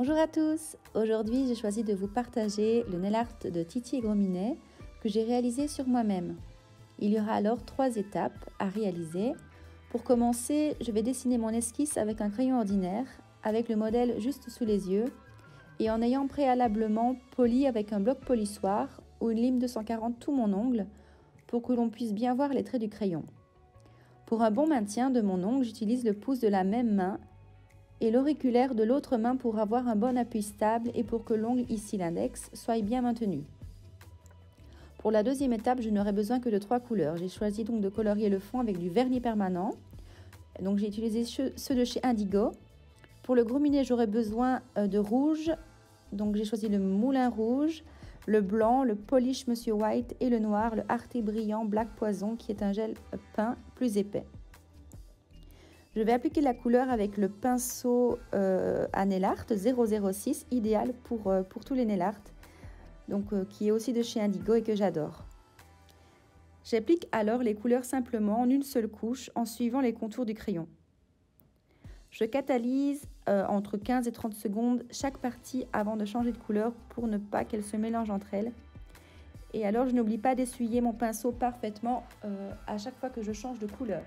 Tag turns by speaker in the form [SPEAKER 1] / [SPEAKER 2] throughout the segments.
[SPEAKER 1] Bonjour à tous, aujourd'hui j'ai choisi de vous partager le nail art de Titi et Grominet que j'ai réalisé sur moi-même. Il y aura alors 3 étapes à réaliser. Pour commencer, je vais dessiner mon esquisse avec un crayon ordinaire, avec le modèle juste sous les yeux et en ayant préalablement poli avec un bloc polissoir ou une lime 240 tout mon ongle pour que l'on puisse bien voir les traits du crayon. Pour un bon maintien de mon ongle, j'utilise le pouce de la même main et l'auriculaire de l'autre main pour avoir un bon appui stable et pour que l'ongle, ici l'index, soit bien maintenu. Pour la deuxième étape, je n'aurai besoin que de 3 couleurs. J'ai choisi donc de colorier le fond avec du vernis permanent. Donc j'ai utilisé ceux de chez Indigo. Pour le Grominet, j'aurai besoin de rouge. Donc j'ai choisi le Moulin Rouge, le blanc, le Polish Monsieur White et le noir, le Arte Brillant Black Poison qui est un gel peint plus épais. Je vais appliquer la couleur avec le pinceau à nail art 006, idéal pour tous les nail art, donc qui est aussi de chez Indigo et que j'adore. J'applique alors les couleurs simplement en une seule couche en suivant les contours du crayon. Je catalyse entre 15 et 30 secondes chaque partie avant de changer de couleur pour ne pas qu'elles se mélangent entre elles. Et alors je n'oublie pas d'essuyer mon pinceau parfaitement à chaque fois que je change de couleur.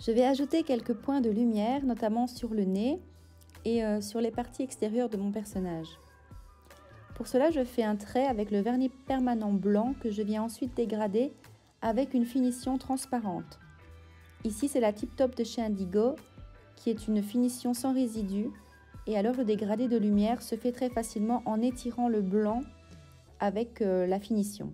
[SPEAKER 1] Je vais ajouter quelques points de lumière, notamment sur le nez et sur les parties extérieures de mon personnage. Pour cela, je fais un trait avec le vernis permanent blanc que je viens ensuite dégrader avec une finition transparente. Ici, c'est la Tip Top de chez Indigo, qui est une finition sans résidus. Et alors, le dégradé de lumière se fait très facilement en étirant le blanc avec la finition.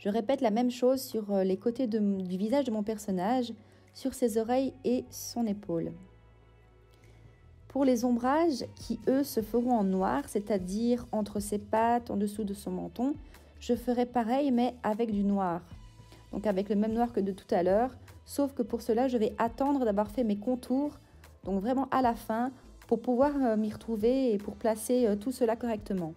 [SPEAKER 1] Je répète la même chose sur les côtés du visage de mon personnage, sur ses oreilles et son épaule. Pour les ombrages qui, eux, se feront en noir, c'est-à-dire entre ses pattes, en dessous de son menton, je ferai pareil mais avec du noir. Donc avec le même noir que de tout à l'heure, sauf que pour cela, je vais attendre d'avoir fait mes contours, donc vraiment à la fin, pour pouvoir m'y retrouver et pour placer tout cela correctement.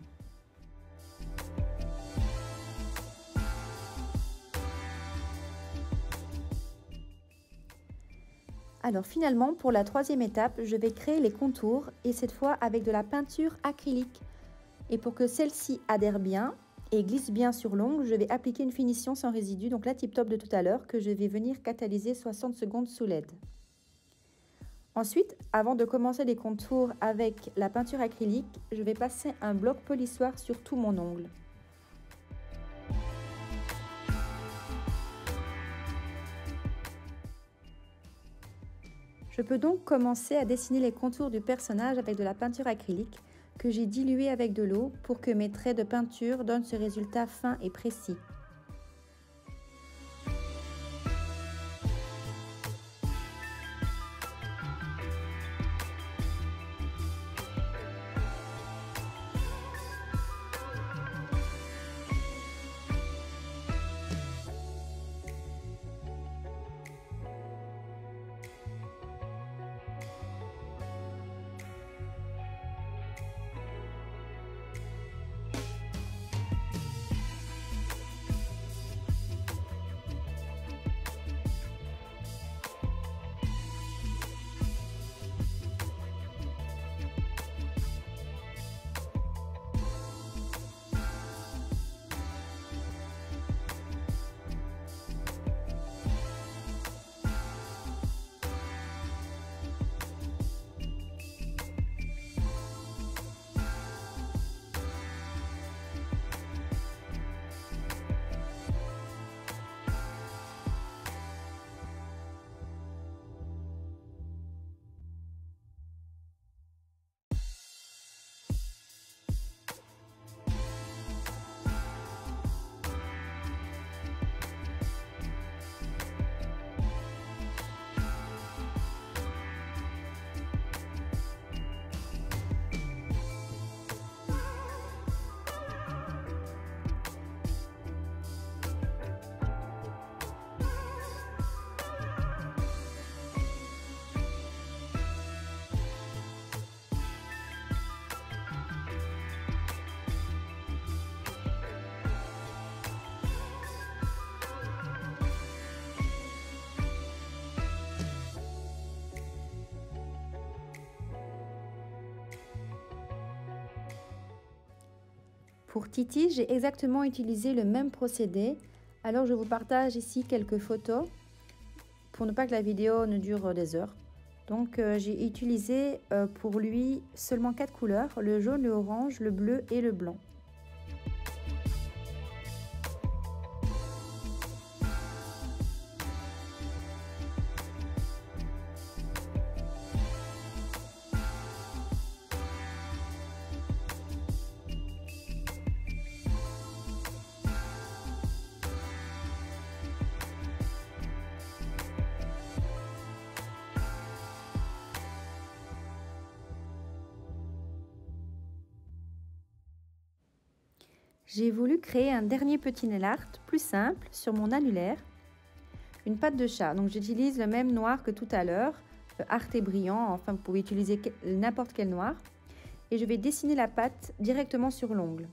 [SPEAKER 1] Alors finalement, pour la 3e étape, je vais créer les contours et cette fois avec de la peinture acrylique. Et pour que celle-ci adhère bien et glisse bien sur l'ongle, je vais appliquer une finition sans résidus, donc la Tip Top de tout à l'heure, que je vais venir catalyser 60 secondes sous LED. Ensuite, avant de commencer les contours avec la peinture acrylique, je vais passer un bloc polissoir sur tout mon ongle. Je peux donc commencer à dessiner les contours du personnage avec de la peinture acrylique que j'ai diluée avec de l'eau pour que mes traits de peinture donnent ce résultat fin et précis. Pour Titi, j'ai exactement utilisé le même procédé. Alors je vous partage ici quelques photos pour ne pas que la vidéo ne dure des heures. Donc j'ai utilisé pour lui seulement 4 couleurs, le jaune, le orange, le bleu et le blanc. J'ai voulu créer un dernier petit nail art plus simple sur mon annulaire, une patte de chat. Donc j'utilise le même noir que tout à l'heure, Arte Brillant, enfin vous pouvez utiliser n'importe quel noir. Et je vais dessiner la patte directement sur l'ongle.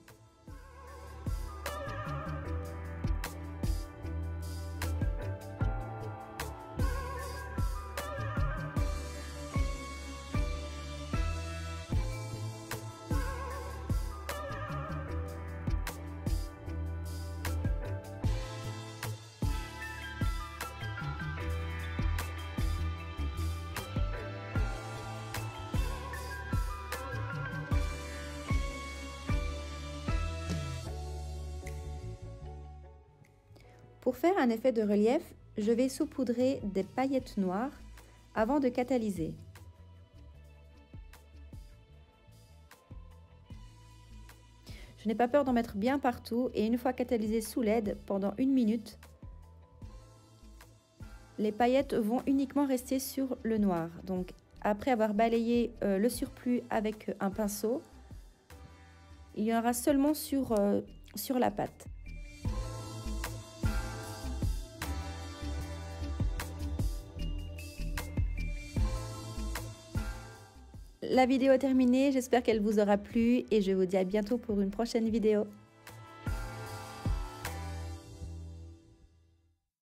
[SPEAKER 1] Pour faire un effet de relief, je vais saupoudrer des paillettes noires avant de catalyser. Je n'ai pas peur d'en mettre bien partout et une fois catalysé sous LED pendant 1 minute, les paillettes vont uniquement rester sur le noir. Donc après avoir balayé le surplus avec un pinceau, il y en aura seulement sur la pâte. La vidéo est terminée, j'espère qu'elle vous aura plu et je vous dis à bientôt pour une prochaine vidéo.